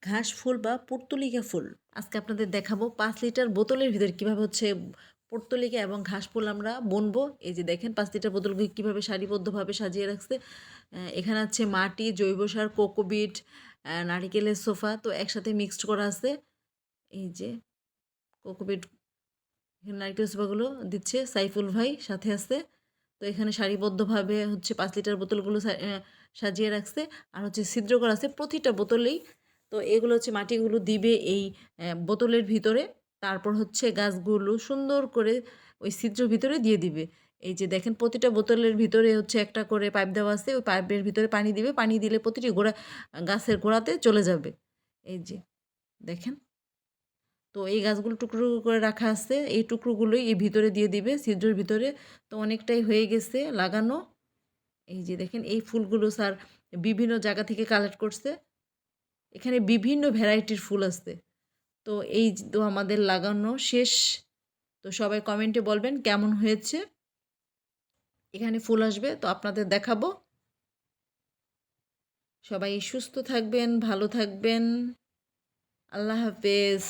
ঘাস ফুল বা পর্তুলিকা ফুল আজকে আপনাদের দেখাবো 5 লিটার বোতলের ভিতরে কীভাবে হচ্ছে পর্তুলিকা এবং ঘাস ফুল আমরা বুনবো। এই যে দেখেন 5 লিটার বোতলগুলো কীভাবে সারিবদ্ধভাবে সাজিয়ে রাখছে। এখানে আছে মাটি, জৈব সার, কোকোপিট, নারিকেলের সোফা তো একসাথে মিক্সড করা আছে। এই যে কোকোপিট, এখানে নারিকেলের সোফাগুলো দিচ্ছে সাইফুল ভাই সাথে আছে। তো এখানে সারিবদ্ধভাবে হচ্ছে 5 লিটার বোতলগুলো সাজিয়ে রাখছে। আর হচ্ছে ছিদ্র করা আছে প্রতিটা বোতলেই। তো এগুলো হচ্ছে মাটিগুলো দিবে এই বোতলের ভিতরে। তারপর হচ্ছে গাছগুলো সুন্দর করে ওই ছিদ্রের ভিতরে দিয়ে দিবে। এই যে দেখেন প্রতিটা বোতলের ভিতরে হচ্ছে একটা করে পাইপ দেওয়া আছে। ওই পাইপের ভিতরে পানি দিবে। পানি দিলে প্রতিটি গোড়া গাছের গোড়াতে চলে যাবে। এই যে দেখেন। তো এই গাছগুলো টুকরো করে রাখা আছে। এই টুকরোগুলোই এই ভিতরে দিয়ে দিবে ছিদ্রের ভিতরে। তো অনেকটাই হয়ে গেছে লাগানো। এই যে দেখেন এই ফুলগুলো স্যার বিভিন্ন জায়গা থেকে কালেক্ট করছে। এখানে বিভিন্ন ভ্যারাইটির ফুল আছে। তো এই তো আমাদের লাগানো শেষ। তো সবাই কমেন্টে বলবেন কেমন হয়েছে। এখানে ফুল আসবে তো আপনাদের দেখাবো। সবাই সুস্থ থাকবেন, ভালো থাকবেন। আল্লাহ হাফেজ।